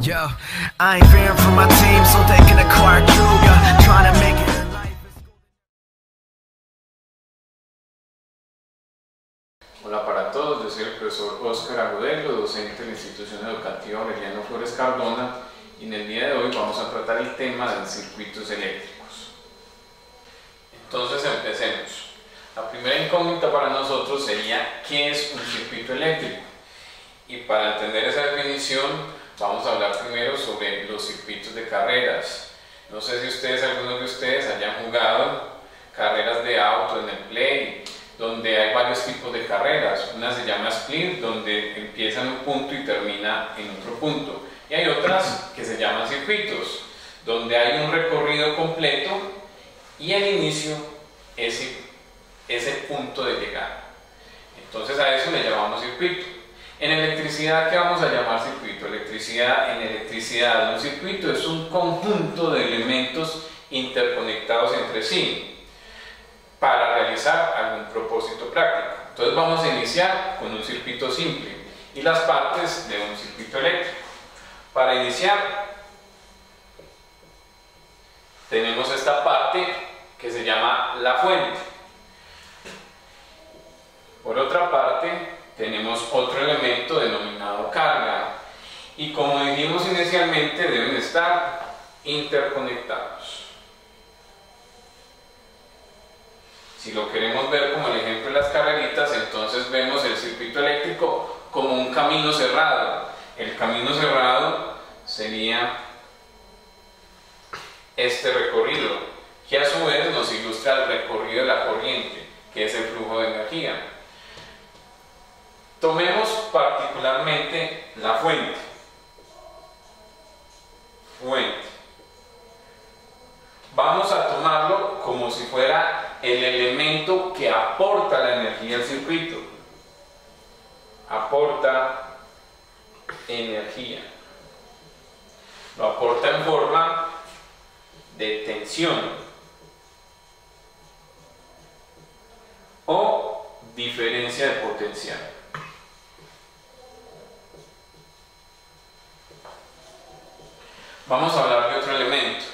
Yo, I ain't fearing for my team, so they can acquire true, yeah, trying to make it in life. Hola para todos, yo soy el profesor Óscar Agudelo, docente de la institución educativa Aureliano Flores Cardona, y en el día de hoy vamos a tratar el tema de circuitos eléctricos. Entonces empecemos. La primera incógnita para nosotros sería ¿qué es un circuito eléctrico? Y para entender esa definición vamos a hablar primero sobre los circuitos de carreras. No sé si algunos de ustedes hayan jugado carreras de auto en el Play, donde hay varios tipos de carreras. Una se llama split, donde empieza en un punto y termina en otro punto. Y hay otras que se llaman circuitos, donde hay un recorrido completo y el inicio es ese punto de llegada. Entonces a eso le llamamos circuito. En electricidad, ¿qué vamos a llamar circuito? En electricidad, un circuito es un conjunto de elementos interconectados entre sí para realizar algún propósito práctico. Entonces vamos a iniciar con un circuito simple y las partes de un circuito eléctrico. Para iniciar, tenemos esta parte que se llama la fuente. Por otra parte, tenemos otro elemento denominado carga y, como dijimos inicialmente, deben estar interconectados. Si lo queremos ver como el ejemplo de las carreritas, entonces vemos el circuito eléctrico como un camino cerrado. El camino cerrado sería este recorrido, que a su vez nos ilustra el recorrido de la corriente, que es el flujo de energía. Tomemos particularmente la fuente. Vamos a tomarlo como si fuera el elemento que aporta la energía al circuito. Aporta energía. Lo aporta en forma de tensión o diferencia de potencial. Vamos a hablar de otro elemento,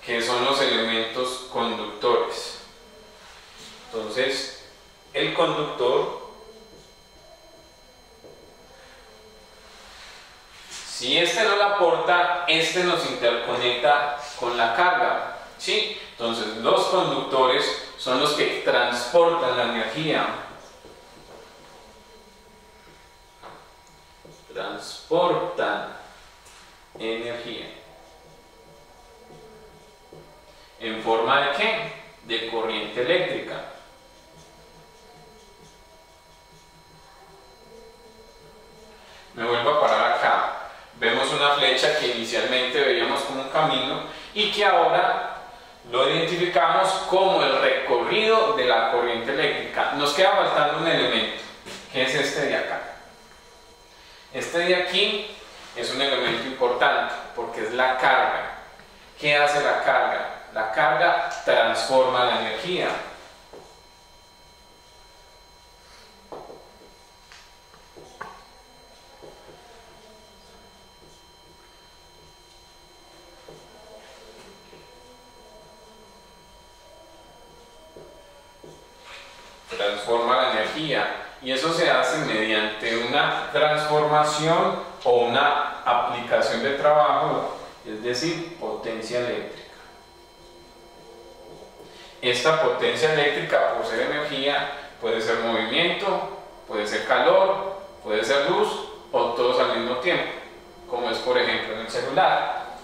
que son los elementos conductores. Entonces, el conductor, si este no la aporta, este nos interconecta con la carga, ¿sí? Entonces, los conductores son los que transportan la energía. Transportan energía. ¿En forma de qué? De corriente eléctrica. Me vuelvo a parar acá. Vemos una flecha que inicialmente veíamos como un camino y que ahora lo identificamos como el recorrido de la corriente eléctrica. Nos queda faltando un elemento, que es este de acá. Este de aquí es un elemento importante porque es la carga. ¿Qué hace la carga? La carga transforma la energía. Transforma la energía y eso se hace mediante una transformación o una aplicación de trabajo, es decir, potencia eléctrica. Esta potencia eléctrica, por ser energía, puede ser movimiento, puede ser calor, puede ser luz o todos al mismo tiempo, como es por ejemplo en el celular.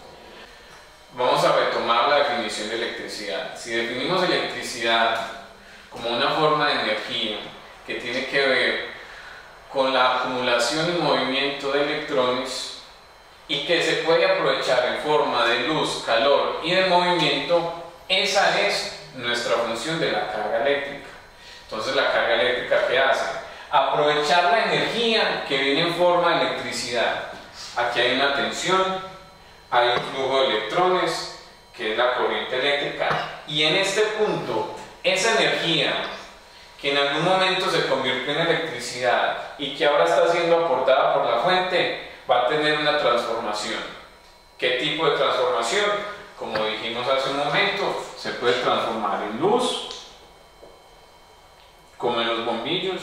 Vamos a retomar la definición de electricidad. Si definimos electricidad como una forma de energía que tiene que ver con la acumulación y movimiento de electrones y que se puede aprovechar en forma de luz, calor y de movimiento, esa es nuestra función de la carga eléctrica. Entonces, la carga eléctrica, ¿qué hace? Aprovechar la energía que viene en forma de electricidad. Aquí hay una tensión, hay un flujo de electrones, que es la corriente eléctrica, y en este punto, esa energía que en algún momento se convirtió en electricidad y que ahora está siendo aportada por la fuente, va a tener una transformación. ¿Qué tipo de transformación? Como dijimos hace un momento, se puede transformar en luz, como en los bombillos,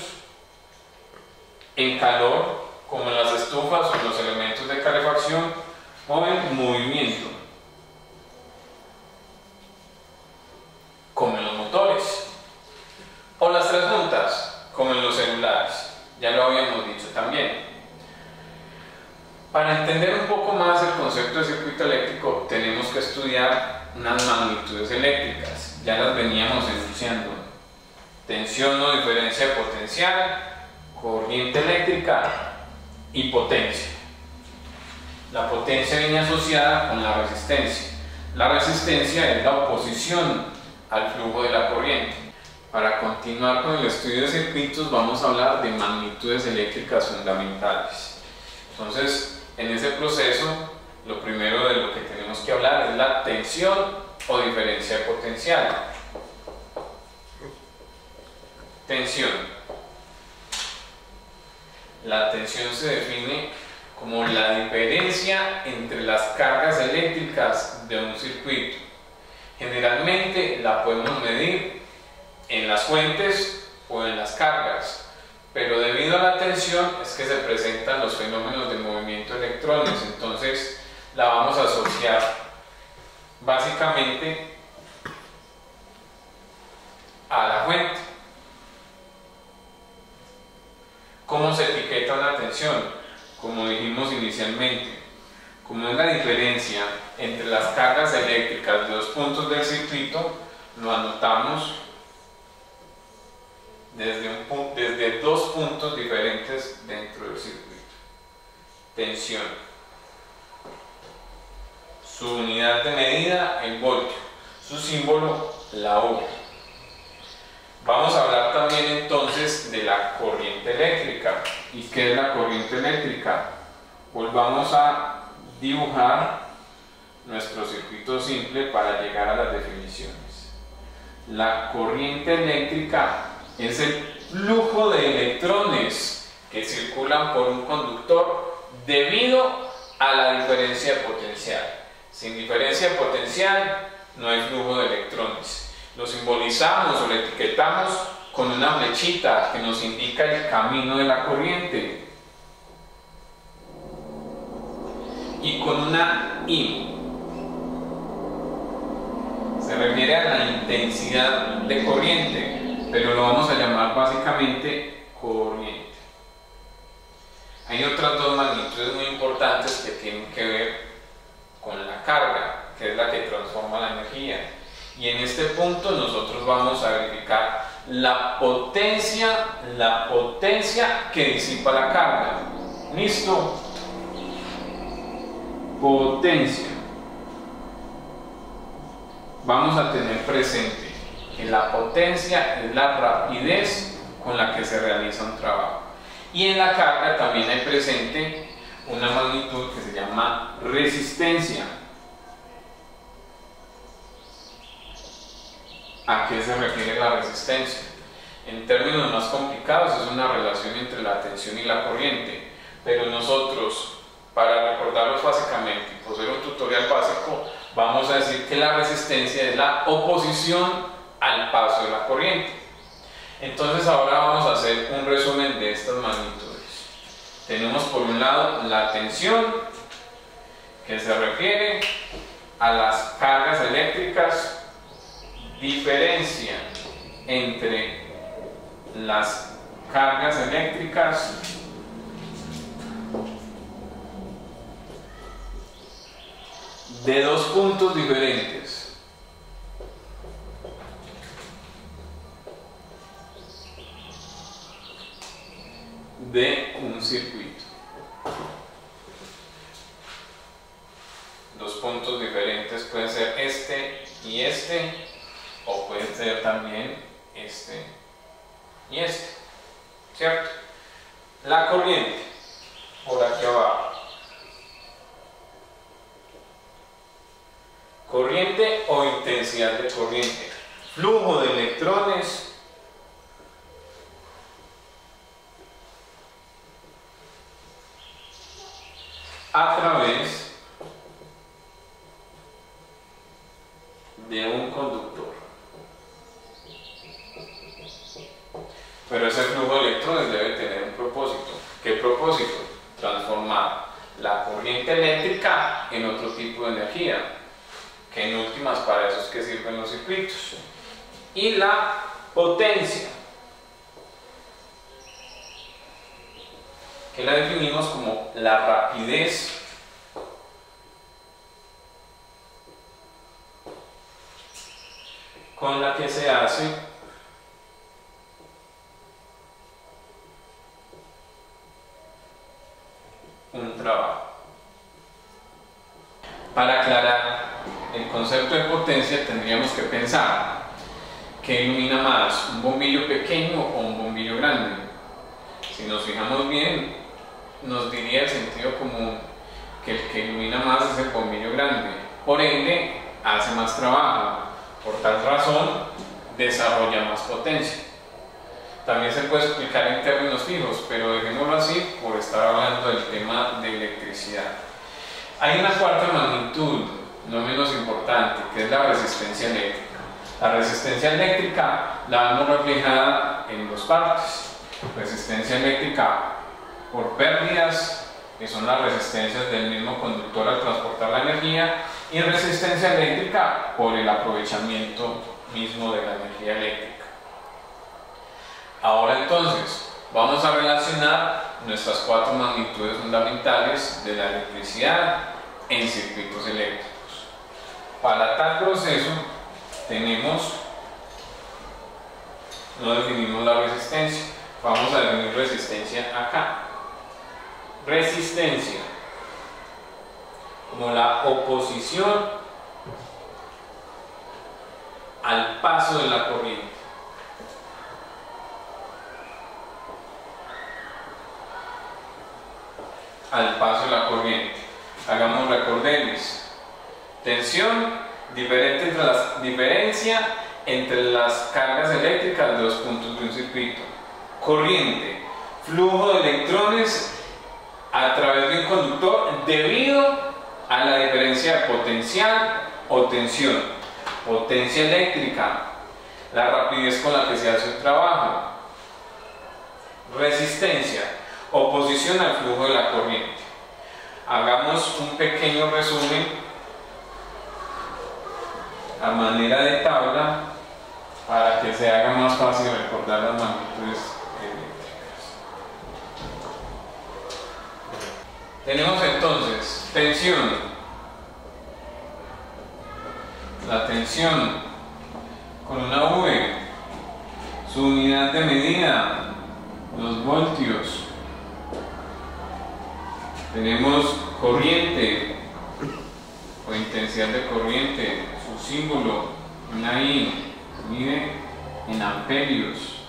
en calor, como en las estufas o en los elementos de calefacción, o en movimiento, como en los motores, o las tres juntas, como en los celulares. Ya lo habíamos dicho también. Para entender un poco más el concepto de circuito eléctrico, tenemos que estudiar unas magnitudes eléctricas. Ya las veníamos enunciando: tensión o diferencia potencial, corriente eléctrica y potencia. La potencia viene asociada con la resistencia. La resistencia es la oposición al flujo de la corriente. Para continuar con el estudio de circuitos, vamos a hablar de magnitudes eléctricas fundamentales. Entonces, en ese proceso, lo primero de lo que tenemos que hablar es la tensión o diferencia potencial. Tensión. La tensión se define como la diferencia entre las cargas eléctricas de un circuito. Generalmente la podemos medir en las fuentes o en las cargas, pero debido a la tensión es que se presentan los fenómenos de movimiento de electrones. Entonces la vamos a asociar básicamente a la fuente. ¿Cómo se etiqueta una tensión? Como dijimos inicialmente, como es la diferencia entre las cargas eléctricas de dos puntos del circuito, lo anotamos desde dos puntos diferentes dentro del circuito. Tensión. Su unidad de medida, el voltio. Su símbolo, la U. Vamos a hablar también entonces de la corriente eléctrica. ¿Y qué es la corriente eléctrica? Pues vamos a dibujar nuestro circuito simple para llegar a las definiciones. La corriente eléctrica es el flujo de electrones que circulan por un conductor debido a la diferencia de potencial. Sin diferencia de potencial no hay flujo de electrones. Lo simbolizamos o lo etiquetamos con una flechita que nos indica el camino de la corriente y con una I. Se refiere a la intensidad de corriente, pero lo vamos a llamar básicamente corriente. Hay otras dos magnitudes muy importantes que tienen que ver con la carga, que es la que transforma la energía. Y en este punto nosotros vamos a verificar la potencia que disipa la carga. ¿Listo? Potencia. Vamos a tener presente que la potencia es la rapidez con la que se realiza un trabajo. Y en la carga también hay presente una magnitud que se llama resistencia. ¿A qué se refiere la resistencia? En términos más complicados es una relación entre la tensión y la corriente, pero nosotros, para recordarlos básicamente y por ser un tutorial básico, vamos a decir que la resistencia es la oposición al paso de la corriente. Entonces ahora vamos a hacer un resumen de estas magnitudes. Tenemos por un lado la tensión, que se refiere a las cargas eléctricas, diferencia entre las cargas eléctricas de dos puntos diferentes. De un circuito. Dos puntos diferentes pueden ser este y este, o puede ser también este y este, ¿cierto? La corriente, por aquí abajo. Corriente o intensidad de corriente. Flujo de electrones a través de un conductor. Pero ese flujo de electrones debe tener un propósito. ¿Qué propósito? Transformar la corriente eléctrica en otro tipo de energía, que en últimas para eso es que sirven los circuitos. Y la potencia, que la definimos como la rapidez con la que se hace un trabajo. Para aclarar el concepto de potencia tendríamos que pensar que ilumina más un bombillo pequeño o un bombillo grande. Si nos fijamos bien, nos diría el sentido común que el que ilumina más es el bombillo grande, por ende hace más trabajo, por tal razón desarrolla más potencia. También se puede explicar en términos fijos, pero dejémoslo así por estar hablando del tema de electricidad. Hay una cuarta magnitud, no menos importante, que es la resistencia eléctrica. La resistencia eléctrica la vemos reflejada en dos partes: resistencia eléctrica por pérdidas, que son las resistencias del mismo conductor al transportar la energía, y resistencia eléctrica por el aprovechamiento mismo de la energía eléctrica. Ahora entonces vamos a relacionar nuestras cuatro magnitudes fundamentales de la electricidad en circuitos eléctricos. Para tal proceso no definimos la resistencia. Vamos a definir resistencia acá. Resistencia como la oposición al paso de la corriente. Al paso de la corriente. Hagamos recorderis. Tensión, diferencia entre las cargas eléctricas de dos puntos de un circuito. Corriente, flujo de electrones a través de un conductor debido a la diferencia de potencial o tensión. Potencia eléctrica, la rapidez con la que se hace un trabajo. Resistencia, oposición al flujo de la corriente. Hagamos un pequeño resumen a manera de tabla para que se haga más fácil recordar las magnitudes eléctricas. Tenemos entonces tensión. La tensión con una V, su unidad de medida, los voltios. Tenemos corriente o intensidad de corriente, su símbolo, una I, mide en amperios.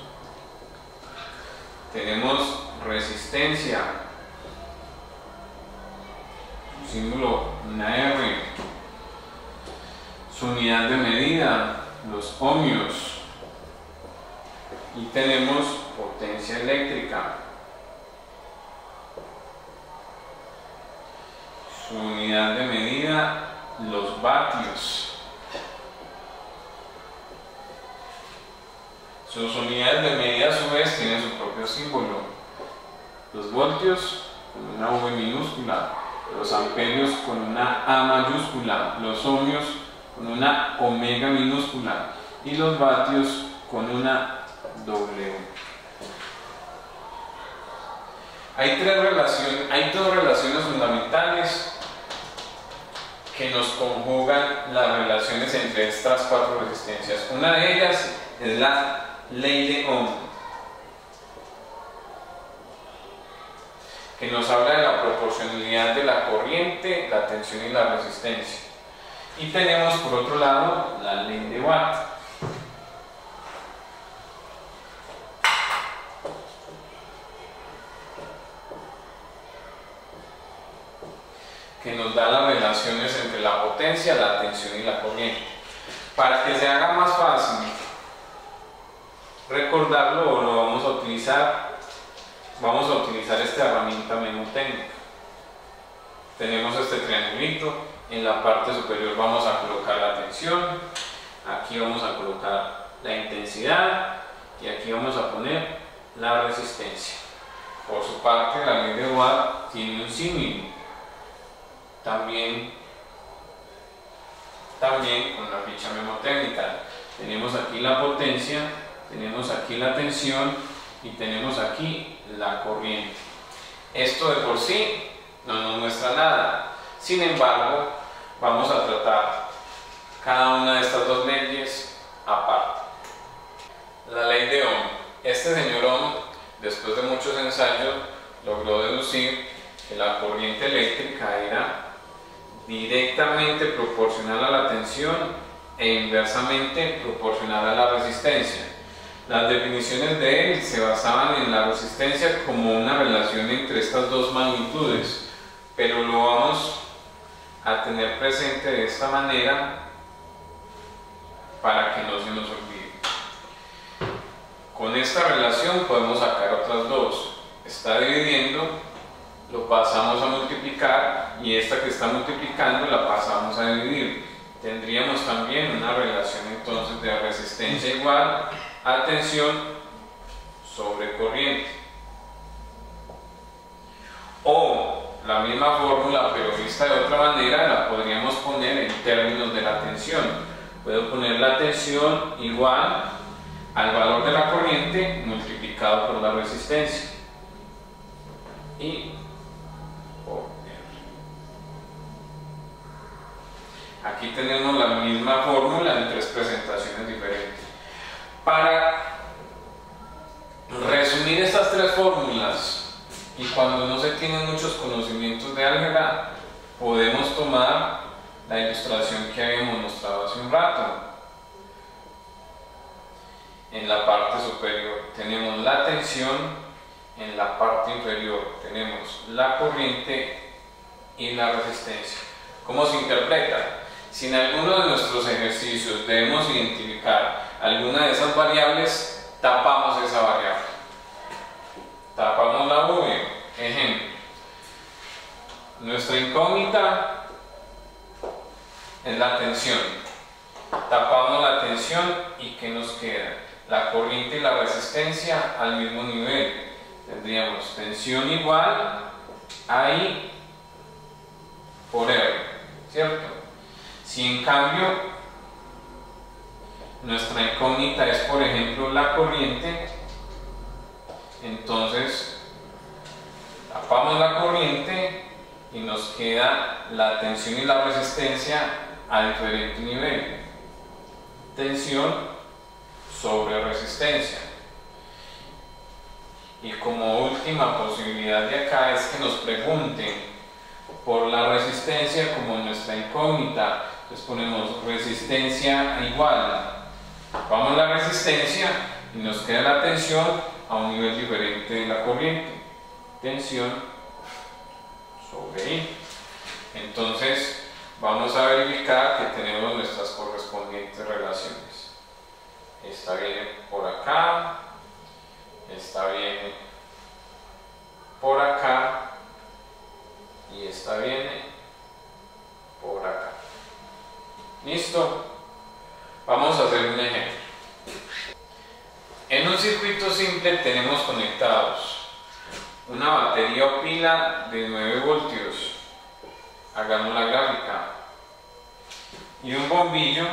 Tenemos resistencia, su símbolo, una R, su unidad de medida, los ohmios. Y tenemos potencia eléctrica, su unidad de medida, los vatios. Sus unidades de medida a su vez tienen su propio símbolo: los voltios con una V minúscula, los amperios con una A mayúscula, los ohmios con una omega minúscula y los vatios con una W. Hay dos relaciones fundamentales que nos conjugan las relaciones entre estas cuatro resistencias. Una de ellas es la ley de Ohm, que nos habla de la proporcionalidad de la corriente, la tensión y la resistencia. Y tenemos por otro lado la ley de Watt, que nos da las relaciones entre la potencia, la tensión y la corriente. Para que se haga más fácil recordarlo, o lo vamos a utilizar esta herramienta mnemotécnica. tenemos este triangulito. En la parte superior vamos a colocar la tensión, aquí vamos a colocar la intensidad y aquí vamos a poner la resistencia. Por su parte, la ley de Watt tiene un símil, también con la ficha mnemotécnica. Tenemos aquí la potencia, tenemos aquí la tensión y tenemos aquí la corriente. Esto de por sí no nos muestra nada. Sin embargo, vamos a tratar cada una de estas dos leyes aparte. La ley de Ohm. Este señor Ohm, después de muchos ensayos, logró deducir que la corriente eléctrica era directamente proporcional a la tensión e inversamente proporcional a la resistencia. Las definiciones de él se basaban en la resistencia como una relación entre estas dos magnitudes, pero lo vamos a tener presente de esta manera para que no se nos olvide. Con esta relación podemos sacar otras dos. Está dividiendo, lo pasamos a multiplicar y esta que está multiplicando la pasamos a dividir. Tendríamos también una relación entonces de resistencia igual a tensión sobre corriente. O la misma fórmula, pero vista de otra manera, la podríamos poner en términos de la tensión. Puedo poner la tensión igual al valor de la corriente multiplicado por la resistencia. Y por R. Aquí tenemos la misma fórmula en tres presentaciones diferentes. Para resumir estas tres fórmulas, y cuando no se tienen muchos conocimientos de álgebra, podemos tomar la ilustración que habíamos mostrado hace un rato. En la parte superior tenemos la tensión, en la parte inferior tenemos la corriente y la resistencia. ¿Cómo se interpreta? Si en alguno de nuestros ejercicios debemos identificar alguna de esas variables, tapamos esa variable. Tapamos la V. Ejemplo, nuestra incógnita es la tensión. Tapamos la tensión y ¿qué nos queda? La corriente y la resistencia al mismo nivel. Tendríamos tensión igual a I por R, ¿cierto? Si en cambio nuestra incógnita es, por ejemplo, la corriente, entonces tapamos la corriente y nos queda la tensión y la resistencia a diferente nivel. Tensión sobre resistencia. Y como última posibilidad de acá es que nos pregunten por la resistencia como nuestra incógnita. Entonces ponemos resistencia igual. Tapamos la resistencia y nos queda la tensión a un nivel diferente de la corriente. Tensión sobre I. Entonces vamos a verificar que tenemos nuestras correspondientes relaciones. Esta viene por acá, esta viene por acá y esta viene por acá. ¿Listo? Vamos a hacer un ejemplo. En un circuito simple tenemos conectados una batería o pila de 9 voltios, hagamos la gráfica, y un bombillo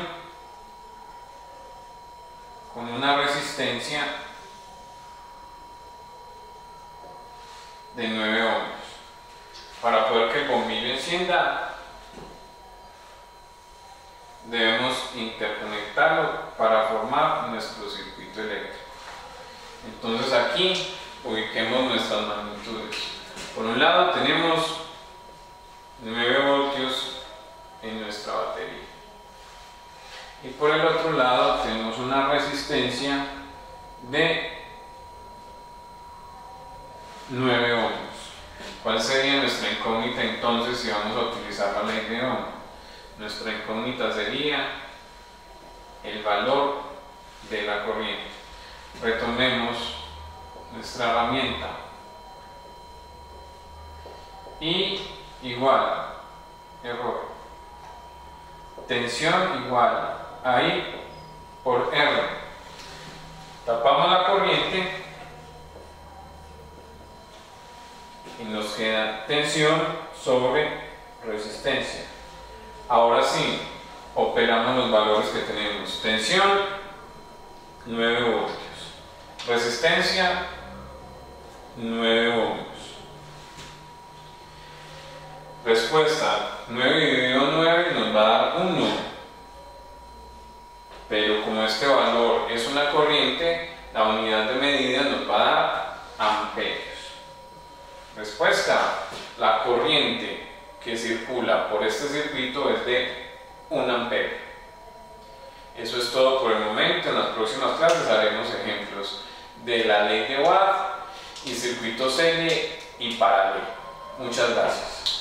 con una resistencia de 9 ohms. Para poder que el bombillo encienda, debemos interconectarlo para formar nuestro circuito eléctrico. Entonces aquí ubiquemos nuestras magnitudes. Por un lado tenemos 9 voltios en nuestra batería y por el otro lado tenemos una resistencia de 9 ohms. ¿Cuál sería nuestra incógnita entonces si vamos a utilizar la ley de Ohm? Nuestra incógnita sería el valor de la corriente. Retomemos nuestra herramienta y igual, error, tensión igual a I por R. Tapamos la corriente y nos queda tensión sobre resistencia. Ahora sí, operamos los valores que tenemos. Tensión, 9 voltios. Resistencia, 9 ohmios. Respuesta, 9 dividido 9 nos va a dar 1. Pero como este valor es una corriente, la unidad de medida nos va a dar amperios. Respuesta, la corriente que circula por este circuito es de 1 amperio. Eso es todo por el momento. En las próximas clases haremos ejemplos de la ley de Watt y circuitos L y paralelo. Muchas gracias.